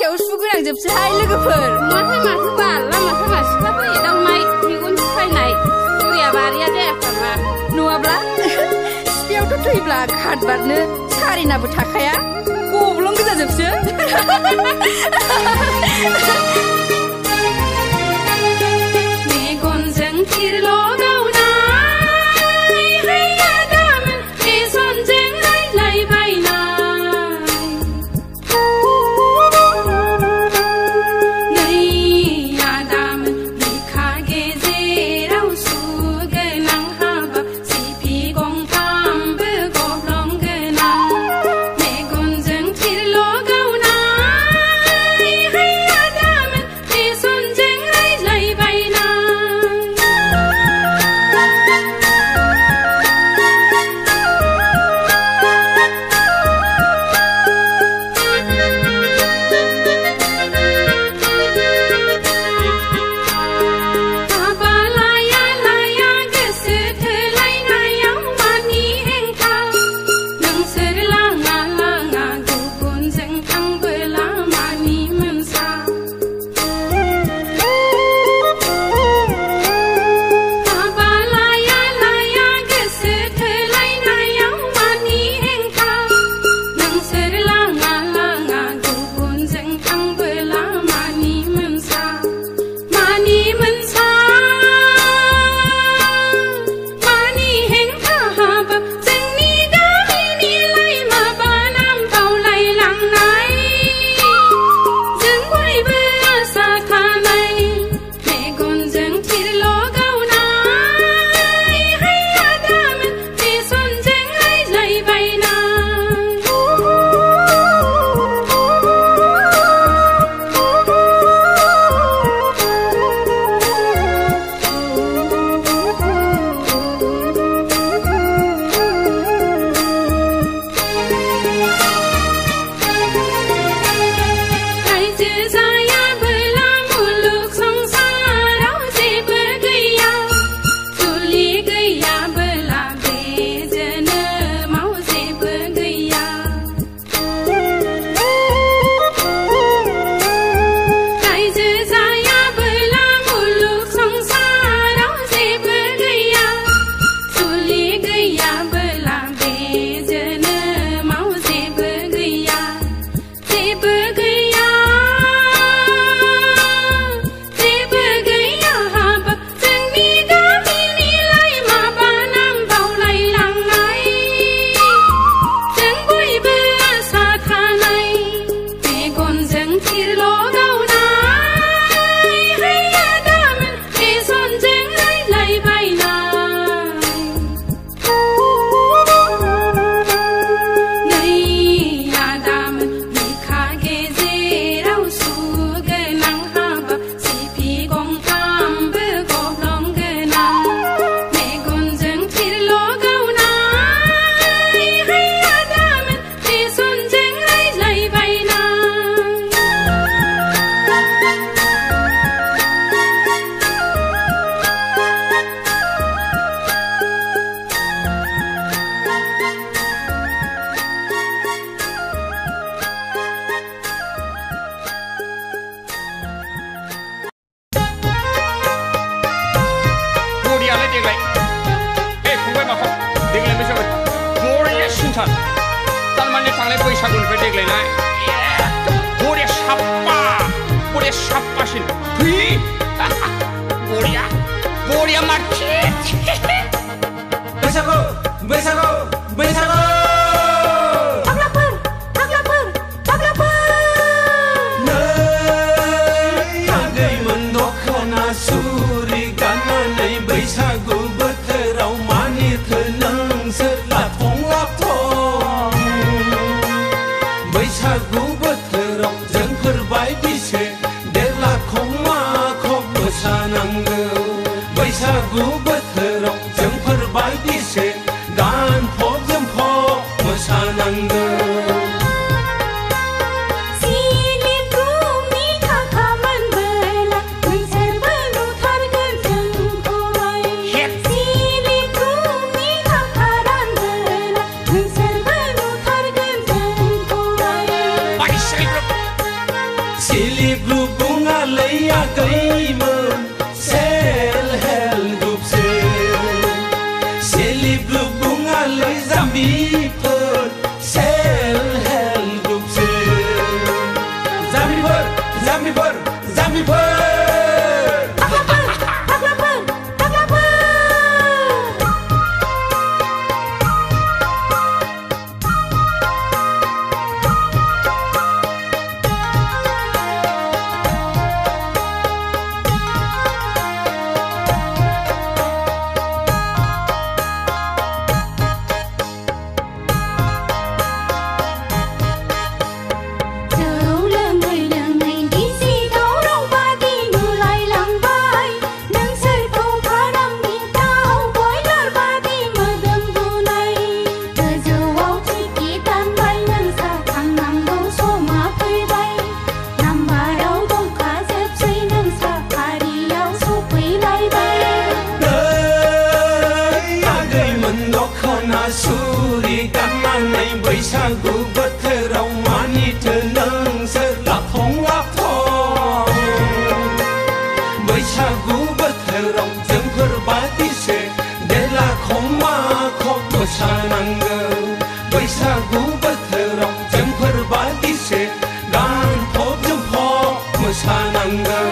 आखायाव सुगोनांजोबसोहाय लोगोफोर। माथो बाल लामा सामा सिख्ला फैयो दावनाय मेगन सायनाय बुरिया बारिया जायाफ्रामा नङाब्ला सिफियावथ' थैब्ला खादबारनो सारेनाबो थाखाया गब्लं गोजाजोबसो। मेगनजों थिरल' गावनाय हैया दामोन फेसनजों रायज्लायबायनाय नैया दामोन बिखा गेजेराव सुगोनां हाबा सिफि गंथामबो गब्लं गोनां मेगनजों थिरल' गावनाय हैया दामोन फेसनजों रायज्लायबायनाय हाबा लाया लाया गोसो थोलायनायाव मानि हेंथा नोंसोर लाङा लाङा गुबुनजों थांबोला मानि मोनसा हाबा लाया लाया गोसो थोलायनायाव मानि हेंथा नोंसोर लाङा लाङा गुबुनजों थांबोला मानि मोनसा मानि मोनसा मानि हेंथा हाबा जोंनि गामिनिलाय माबा नाम बावलायलांनाय जों बयबो आसा थानाय मेगनजों थिरल' गावनाय हैया दामोन फेसनजों रायज्लायबायनाय रायजो जायाबोला मुलुग संसाराव जेबो गैया जुलि गैयाबोला बे जोनोमाव जेबो गैया रायजो जायाबोला मुलुग संसाराव जेबो गैया जुलि गैयाबोला बे जोनोमाव जेबो गैया जेबो गैया जेबो गैया हाबा जोंनि गामिनिलाय माबा नाम बावलायलांनाय जों बयबो आसा थानाय मेगनजों थिरल' गावनाय हैया दामोन फेसनजों रायज्लायबायनाय नैया दामोन बिखा गेजेराव सुगोनां हाबा सिफि गंथामबो गब्लं गोनां मेगनजों थिरल' गावनाय हैया दामोन फेसनजों रायज्लायबायनाय बरियालाय देग्लाय फंबाय माखौ देग्लाय बैसागु बरिया सिन्थार थारमाने थांनाय बैसागुनिफ्राय देग्लायनाय बरिया साफ्फासिन बरिया बरिया मारथि बैसागु बैसागु बैसागु नै आगैमोन दख'ना सुरि गाननानै बैसागु बोथोराव मानिथो नोंसोर लाथं लाथं बैसागु बोथोराव जोंफोर बायदिसो देरलाखं माखं मोसानांगौ बैसागु बोथोराव जोंफोर बायदिसो गानफब जोमफब मोसानांगौ सिलिफुंनि थाखा मोनबोला नोंसोरबो नुथारगोन जोंखौहाय सिलिफुंनि थाखा रानबोला नोंसोरबो नुथारगोन जोंखौहाय दखना सुरि गाननानै बैसागु बोथोराव मानिथो नोंसोर लाफं लाफं बैसागु बोथोराव जोंफोर बादिसो देलाखं माखं मोसानांगौ बैसागु बोथोराव जोंफोर बादिसो गानफब जोमफब मोसानांगौ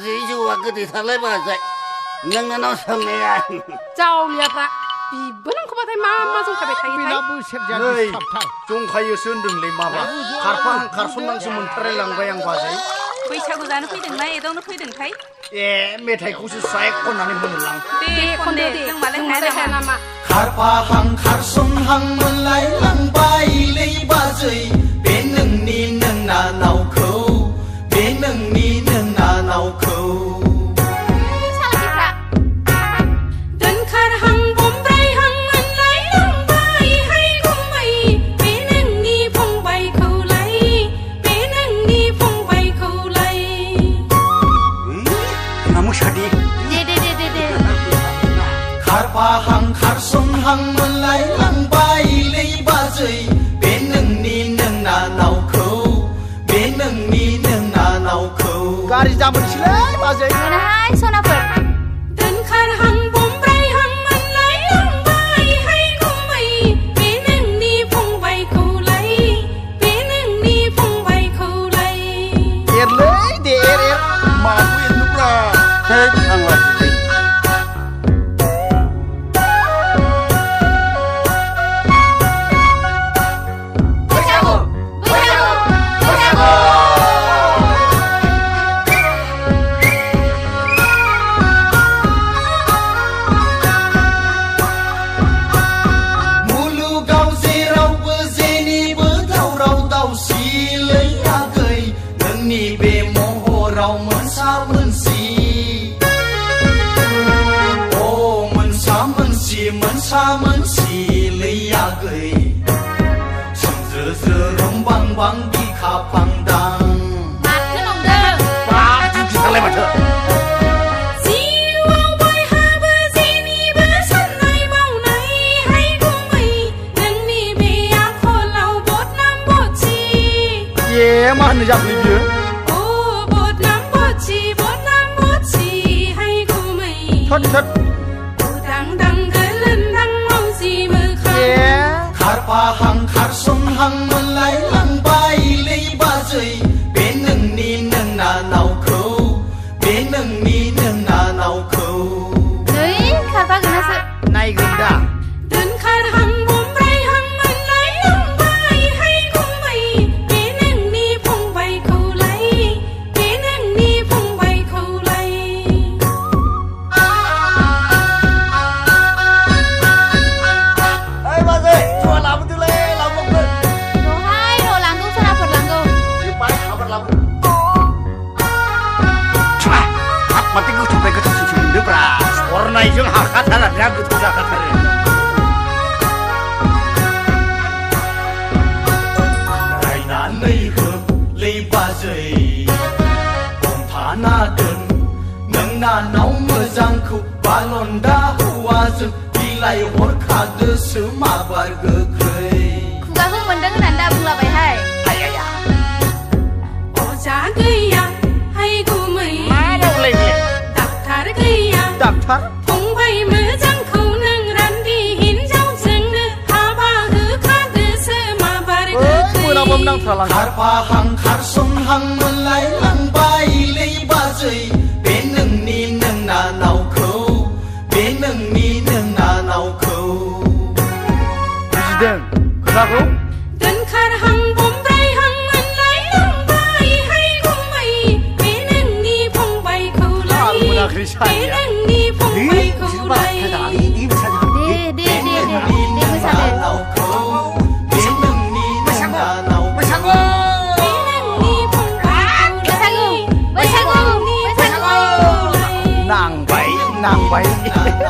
Gì chú à cứ thì thằng lấy bà dậy nhưng nó sầm này à Chào liệt ạ Vì bữa năm không thấy mà dùng khai thấy nơi chung khai sơn đừng lấy mà bà khát phong năng sum thare lang bayang bà dậy Bây sao cứ ra nó đừng này đâu nó đừng thấy mẹ thầy cũng sẽ sai con nào nên mình lăng con đi nhưng mà lên cái này mà khát pa hang khát xuân hang mình lấy lăng bay lấy bà dậy bên nâng ni nâng na nào khâu bên nâng ni nâng na nào khâu hang khát xuân hang mình lấy lăng bay lấy ba dây bên nâng ni nâng na nào khâu bên nâng ni nâng na nào khâu gari zaman silai ba dây mana hai sona per dan khar hang bombay hang mình lấy lăng bay hay không mày bên nâng ni phong bay khâu lấy bên nâng ni phong bay khâu lấy lấy để mà quyên lúc là thế thằng là sa mến xì lấy ya gầy sông dơ dơ rong băng băng đi khắp phăng đăng mặt cái nòng đơ ba chú thằng lấy mà thưa mà anh dám lấy bia bột nam bột chi hay cô mày thật đăng cái lên đăng mong gì mơ khát pa hang khát xuân hang mình lấy lăng bay lấy ba dây bên nâng ni nâng na nào khâu bên nâng ni nâng na nào khâu đấy khát pa cái nào này gần đã đến khát hang bombay hang mình lấy lăng bay hay cô mày bên nâng ni phong bay khâu lấy bên nâng ni phong bay khâu lấy ấy ba dây chùa làm cái lê làm một lần đồ hai đồ làm cũng sao phải làm đâu đi bay học làm chua hạt mà tiếng chụp cái chụp được ra orang này jeung hak thằng là ra cái thu ra cái thằng rai na lấy hương lấy ba dây cùng thả na đơn nâng na nấu mưa giang khúc ba lon đá hoa rực đi lại hốt khát đưa sứ mà ba gơ cười Kuga không mình đang nanda bula bài hai ai ai à giá cây à hay cô mày má đâu lên đặt thả cây à đặt thắt phong bay mưa giang khâu nâng ran đi hin giao rừng hà ba gơ khát đưa sứ mà ba gơ cười मोनाबाबो नांथारलांगोन खारफाहां खारसनहां मोनलायलांबाय लै बाजै बे नोंनि नोंना नावखौ बे नोंनि नोंना नावखौ बुजिदों खोथाखौ दोनखारहां बमब्रायहां मोनलायलांबाय हाय गुमै बे नोंनि फंबायखौलाय आं मोनाखै बे सानैया नोंनि फंबायखौलाय दे मोसादो नावखौ बे नोंनि नोंना नावखौ बे नोंनि फंबायखौलाय बैसागु नांबाय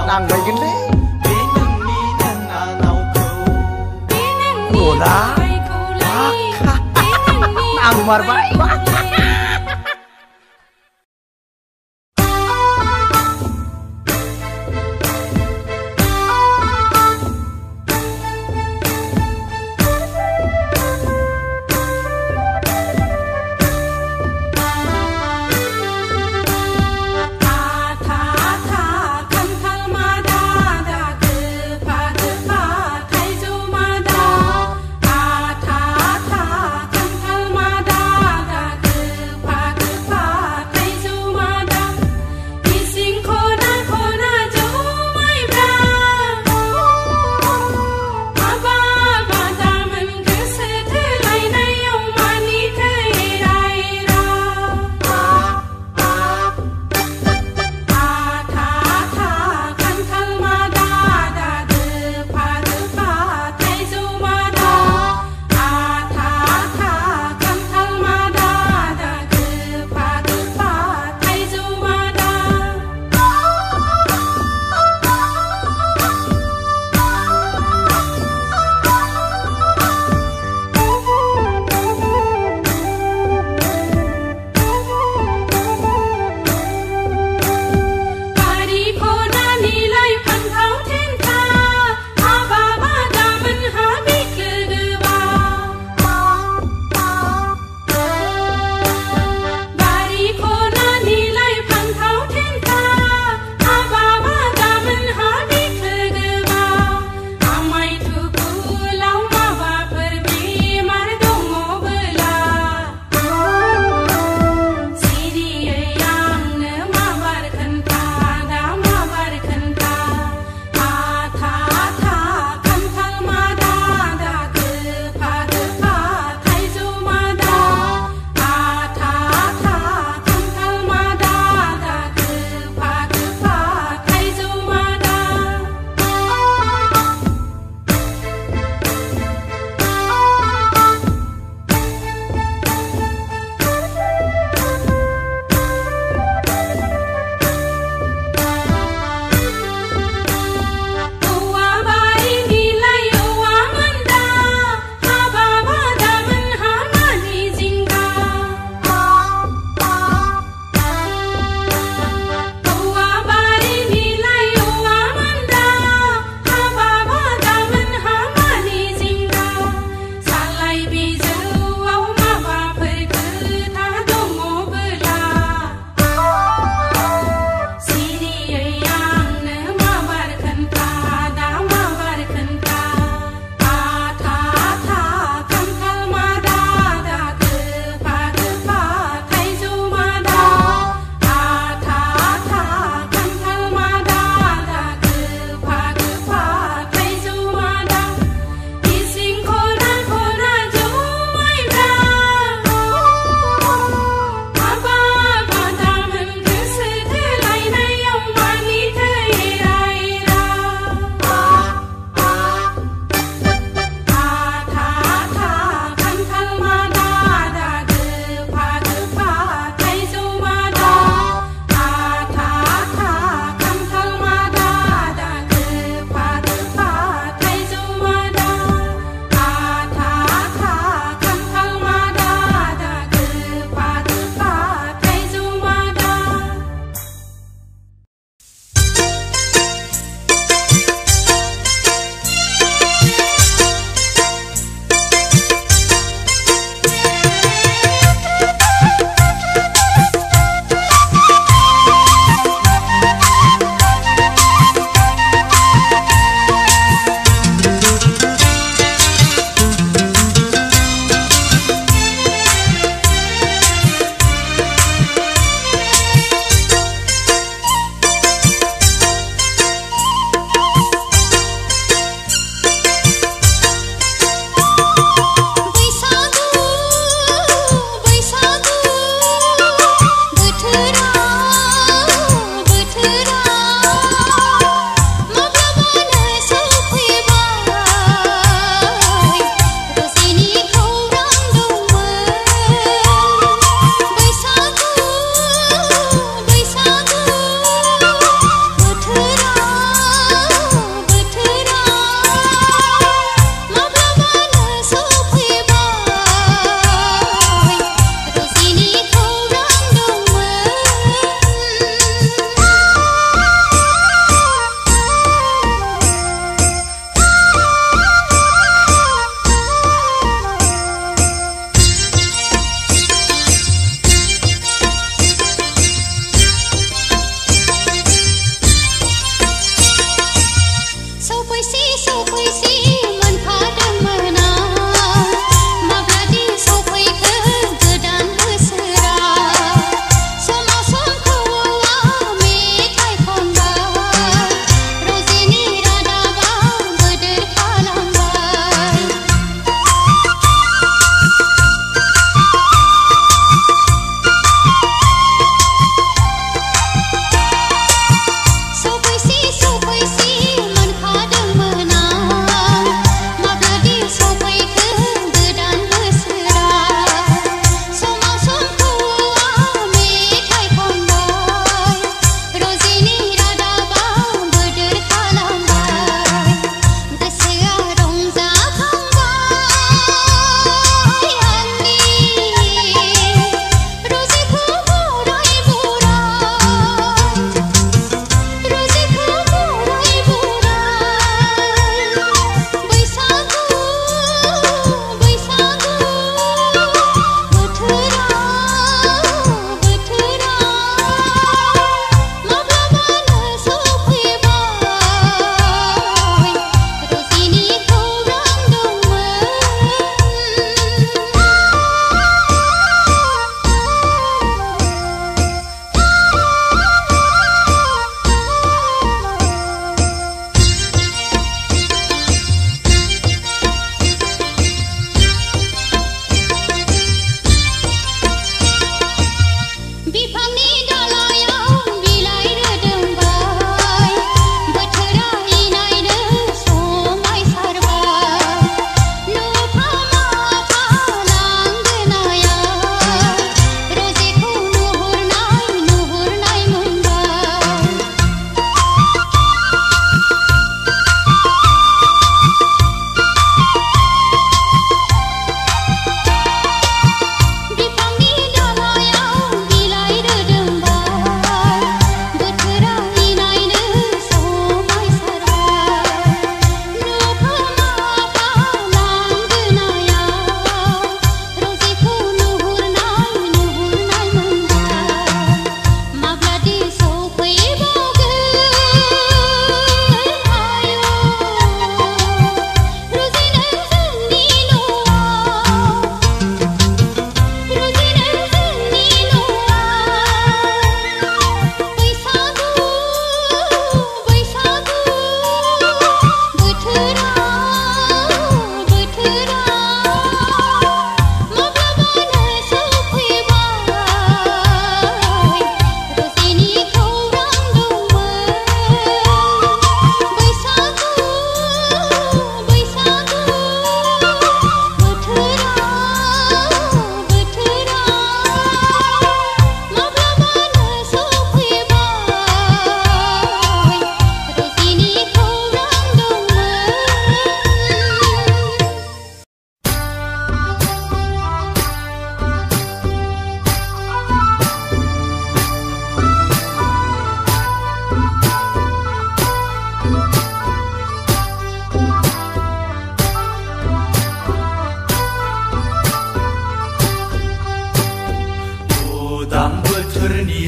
नांबायगोनलै बे नोंनि नोंना नावखौ बे नोंनि अला फंबायखौलाय बे नोंनि आं मारबाय फा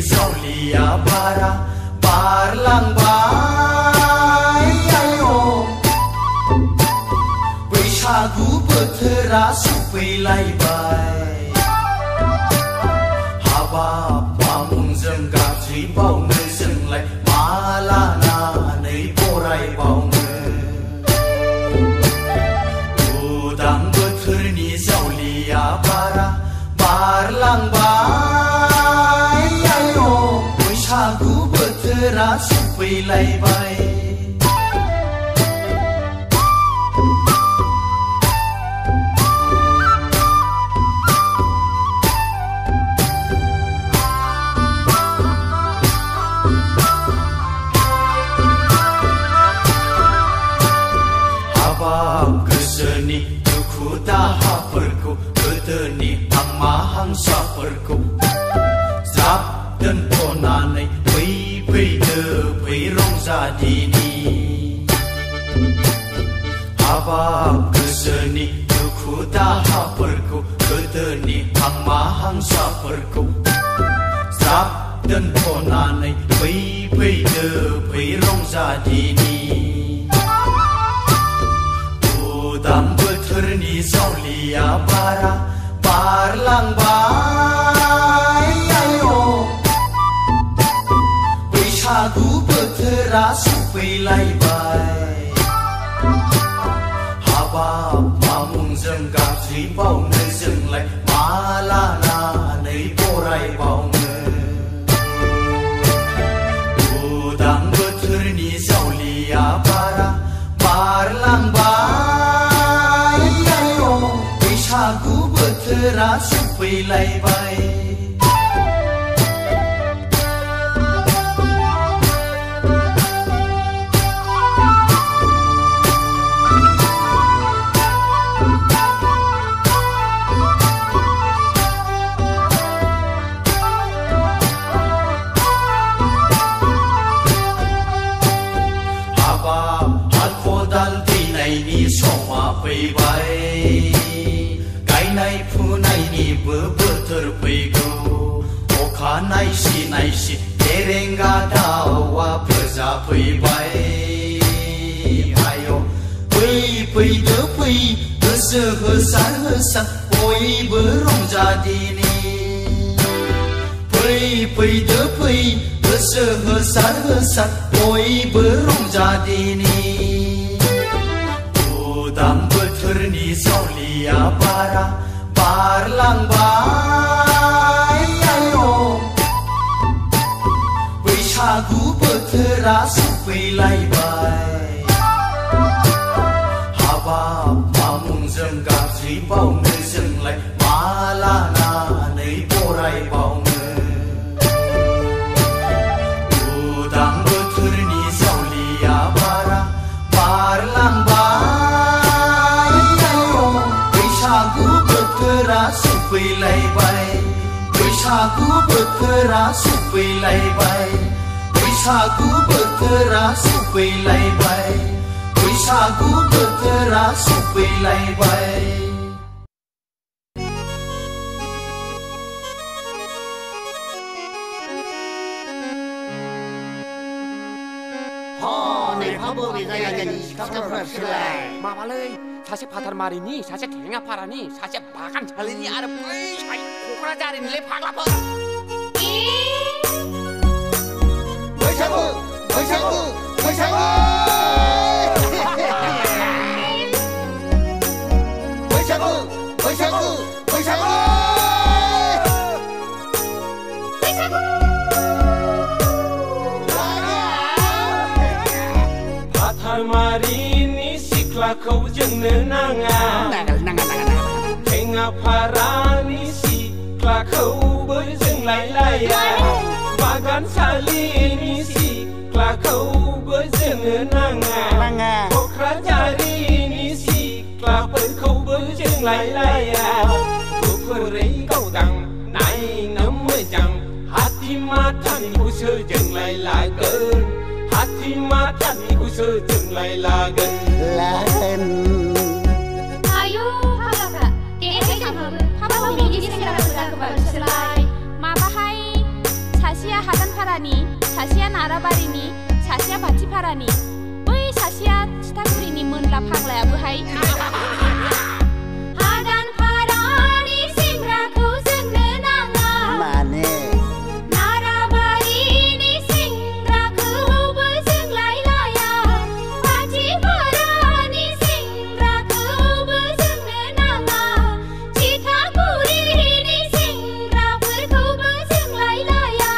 जावलिया बारा बारलांबाय आय' बैसागु बोथोरा सफैलायबाय हाबाब मामुंजों गाज्रि बावनो जोंलाय मा लानानै बरायबावनो उदां बोथोरनि जावलिया बारा बारलांबाय आय' बैसागु बोथोरा सफैलायबाय गोसोनि दुखु दाहाफोरखौ गोदोनि हांमा हांसाफोरखौ ज्राब दोनथ'नानै फैदो फै रंजादिनि हाबाब गोसोनि दुखु दाहाफोरखौ गोदोनि हांमा हांसाफोरखौ ज्राब दोनथ'नानै फैदो फै रंजादिनि उदां बोथोरनि जावलिया बारा बारलांबाय आय' बैसागु बोथोरा सफैलायबाय हाबाब मामुंजों गाज्रि बावनो जोंलाय मा लानानै बरायबावनो उदां बोथोरनि जावलिया बारा बारलांबाय आय' बैसागु बोथोरा सफैलायबाय समा फैबाय गायनाय फुनायनिबो बोथोर फैगौ अखा नायसि नायसि एरेंगा दाउआ फोजाफैबाय आय' फैदो फै गोसो होसार होसार बयबो रंजादिनि फैदो फै गोसो होसार होसार बयबो रंजादिनि उदां बोथोरनि जावलिया बारा बारलांबाय आय' बैसागु बोथोरा सफैलायबाय हाबाब मामुंजों गाज्रि बावनो जोंलाय मा लानानै बरायबावनो उदां बोथोरनि जावलिया बारा बारलांबाय बैसागु बोथोरा सफैलायबाय बैसागु बोथोरा सफैलायबाय बैसागु बोथोरा सफैलायबाय बैसागु बोथोरा सफैलायबाय माबालै सासे फाथारमारिनि सासे थेङापारानि सासे बागानसालिनि आरो बै क'क्राझारनिलै फाग्लाफोर बैसागु बैसागु बैसागु बैसागु बैसागु बैसागु फाथारमारिनि सिख्लाखौ जोंनो नाङा थेङापारानि सिख्लाखौबो जोंलायलाया बागानसालिनि सिख्लाखौबो जोंनो नाङा क'क्राझारिनि सिख्लाफोरखौबो जोंलायलाया गुफुरै गावदां नायनो मोजां हाथिमाथानिखौसो जोंलाय लागोन हाथिमाथानिखौसो जोंलाय लागोन आयु फाग्लाफ्रा देहाय थांबाबो हाबा मिनि सेंग्राफोरा गोबां बिसोरलाय माबाहाय सासेया सासेया नाराबारिनि सासेया बाथिपारानि बै सासेया थिथागुरिनि मोनला फाग्लायाबोहाय हादान फारानि सेंग्राखौ जोंनो नाङा माने नाराबारिनि सेंग्राखौबो जोंलाय लाया बाथिपारानि सेंग्राखौबो जोंनो नाङा थिथागुरिनि सेंग्राफोरखौबो जोंलाय लाया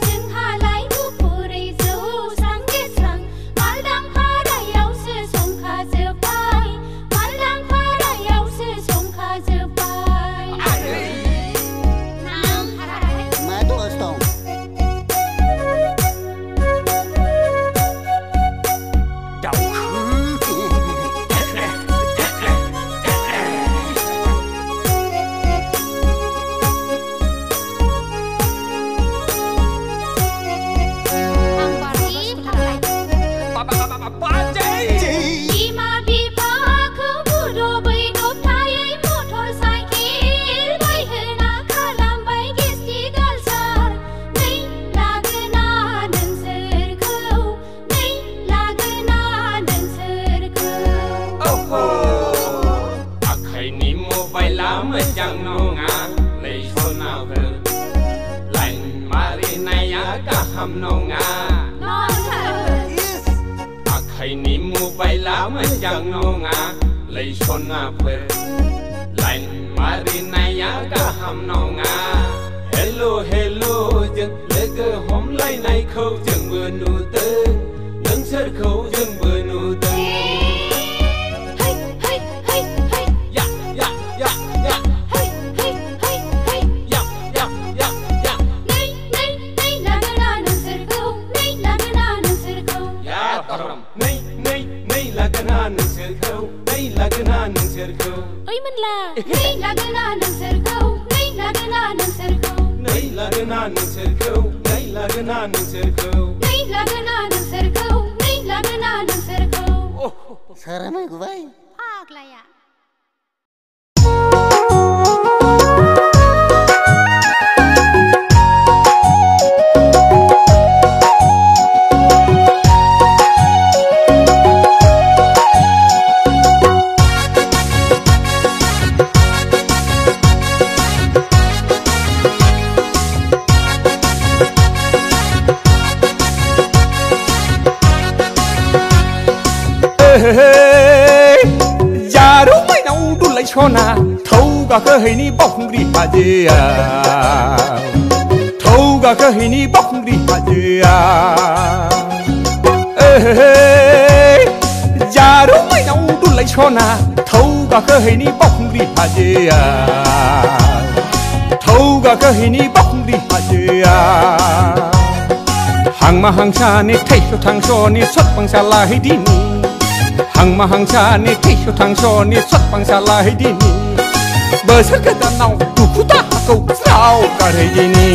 जोंहालाय गुफुरै जौस्रां गेस्रां मालदां फारायावसो संखाजोब्बाय मालदां फारायावसो संखाजोब्बाय मा दस दं बिमा बिफाखौ बुदबै दबथायै मटर साइकेल बायहोना खालामबाय गेस्टिक आलसार नै लागोना नोंसोरखौ नै लागोना नोंसोरखौ आखाइनि मबाइला मोजां नङा लै सनाफोर लाइन मारिनाया गाहाम नङा आखाइनि मबाइला मोजां नङा लै सनाफोर लाइन मारिनाया गाहाम नङा हेल' हेल' जों लोगो हमलायनायखौ जोंबो नुदों नोंसोरखौ जोंबो नुदों है है है है या या या या है है है है या या या या नै नै नै लागोना नोंसोरखौ नै लागोना नोंसोरखौ या धरम नै नै नै लागोना नोंसोरखौ नै लागोना नोंसोरखौ ओइ मोनला नै लागोना नोंसोरखौ नै लागोना नोंसोरखौ नै लागोना नोंसोरखौ नै लागोना नोंसोरखौ नै लागोना नोंसोरखौ नै लागोना नोंसोरखौ सारानाय गुबाय फाग्लाया जारौ माइनाव दुलाय सना थौ गाखोहैनि बावखुंग्रि हाजोआ थौ गाखोहैनि बावखुंग्रि हाजोआ जारौ माइनाव दुलाय सना थौ गाखोहैनि बावखुंग्रि हाजोआ थौ गाखोहैनि बावखुंग्रि हाजोआ हांमा हांसानि थैस' थांस'नि सतबांसा लाहैदिनि हांमा हांसानि थैस' थांस'नि सतबांसा लाहैदिनि बोसोर गोदानाव दुखु दाहाखौ ज्राव गारहैदिनि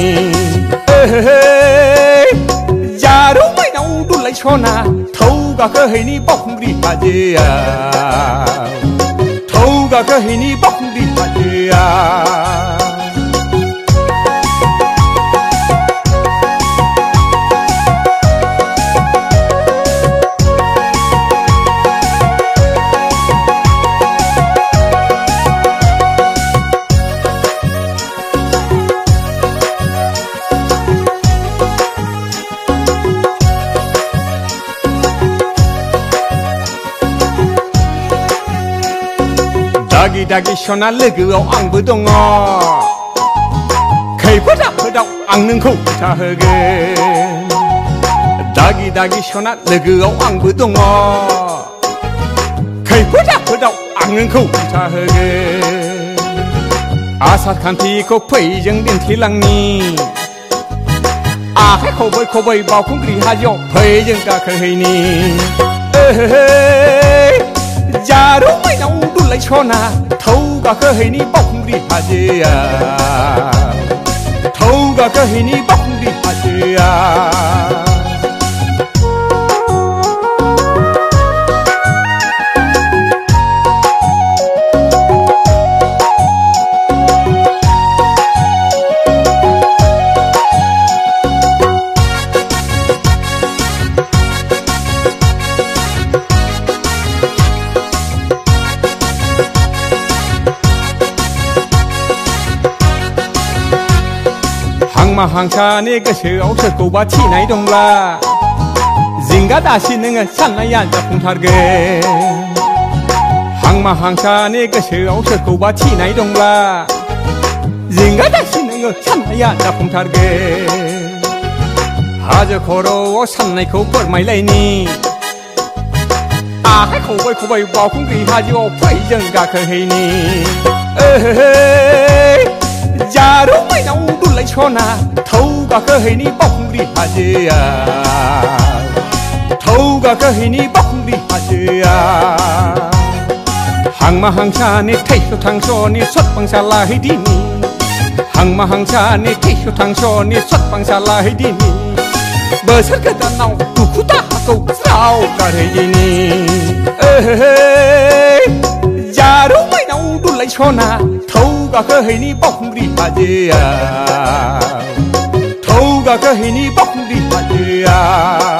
जारौ माइनाव दुलाय सना थौ गाखोहैनि बावखुंग्रि हाजोआ थौ गाखोहैनि बावखुंग्रि हाजोआ दागि दागि सना लोगोआव आंबो दङ खैफोद आफोदाव आं नोंखौ खोथा होगोन दागि दागि सना लोगोआव आंबो दङ खैफोद आफोदाव आं नोंखौ खोथा होगोन आसार खान्थिखौ फै जों दिन्थिलांनि आखाइ खबै खबै बावखुंग्रि हाजोआव फै जों गाखोहैनि जारौ माइनाव दुलाय सना थौ गाखोहैनि बावखुंग्रि हाजोआ थौ गाखोहैनि बावखुंग्रि हाजोआ हांमा हांसानि गोसोआव सोरखौबा थिनाय दंब्ला जिंगा दासि नोङो साननाया जाफुंथारगोन हांमा हांसानि गोसोआव सोरखौबा थिनाय दंब्ला जिंगा दासि नोङो साननाया जाफुंथारगोन हाजो खर'आव साननायखौ फोरमायलायनि आखाइ खबाय खबाय बावखुंग्रि हाजोआव फै जों गाखोहैनि जारौ माइनाव दुलाय सना थौ गाखोहैनि बावखुंग्रि हाजोआव थौ गाखोहैनि बावखुंग्रि हाजोआव हांमा हांसानि थैस' थांस'नि सतबांसा लाहैदिनि हांमा हांसानि थैस' थांस'नि सतबांसा लाहैदिनि बोसोर गोदानाव दुखु दाहाखौ ज्राव गारहैदिनि जारौ माइनाव दुलाय सना थौ गाखोहैनि बावखुंग्रि हाजोआव थौ गाखोहैनि बावखुंग्रि हाजोआव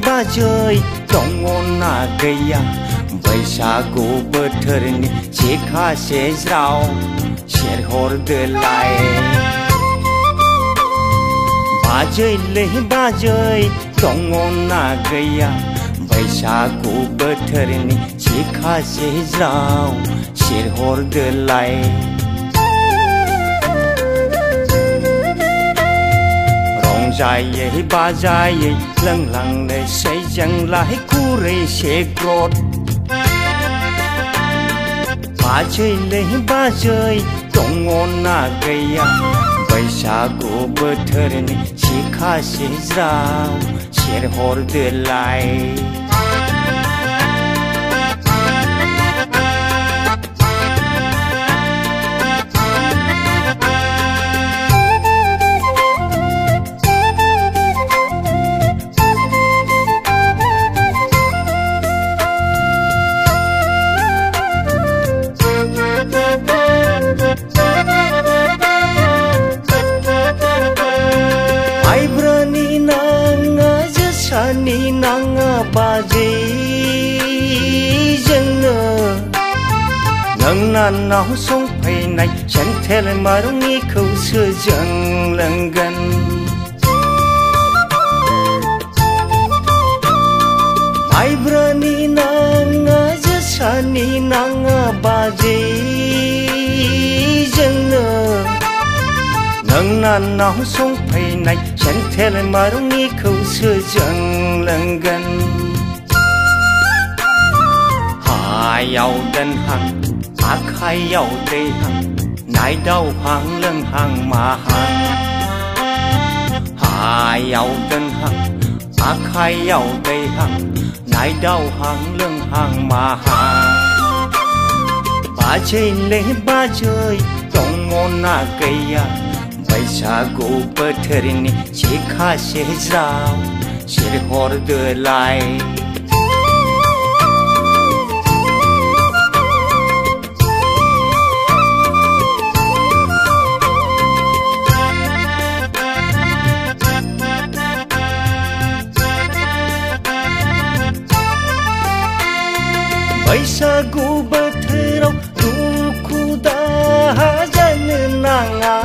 बाजै दङना गैया बैसागु बोथोरनि जेखासे ज्राव सेरहरदोलाय बाजैलै बाजै दङना गैया बैसागु बोथोरनि जेखासे ज्राव सेरहरदोलाय रंजायै बाजायै लोंलांनोसै जोंलाय खुरैसे ग्रद बाजैलै बाजै दङना गैया बैसागु बोथोरनि जेखासे ज्राव सेरहरदोलाय नोंनानाव संफैनाय सेन्थेल मारुनिखौसो जों लोंगोन माइब्रानि नाङा जोसानि नाङा बाजै जोंनो नोंनानाव संफैनाय सेन्थेल मारुनिखौसो जों लोंगोन हायाव दोनहां आखाइयाव दैहां नायदावहां लोंहां माहां हायाव दोनहां आखाइयाव दैहां नायदावहां लोंहां माहां बाजैलै बाजै दङना गैया बैसागु बोथोरनि जेखासे ज्राव सेरहरदोलाय बैसागु बोथोराव दुखु दाहा जानो नाङा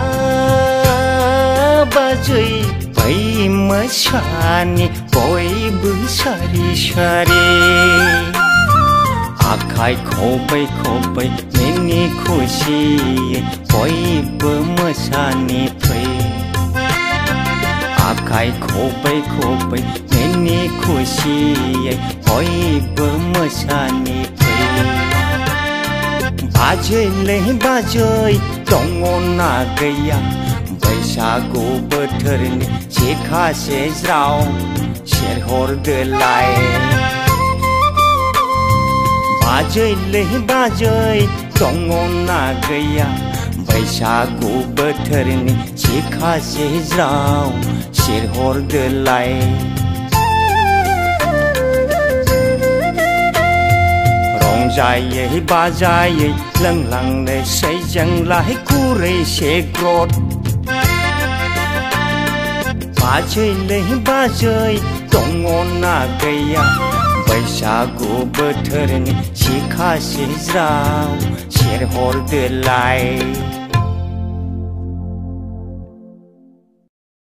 बाजै बै मोसानि बयबो सारि सारि आखाइ खबै खबै मिनि खुसियै बयबो मोसानि फै आखाइ खबै खबै मिनि खुसियै बयबो मोसानि फै बाजैलै बाजै दङना गैया बैसागु बोथोरनि सेखासे ज्राव सेरहरदोलाय बाजैलै बाजै दङना गैया बैसागु बोथोरनि सेखासे ज्राव सेरहरदोलाय रंजायै बाजायै लोंलांनोसै जोंलाय खुरैसे ग्रद बाजैलै बाजै दङना गैया बैसागु बोथोरनि सेखासे ज्राव सेरहरदोलाय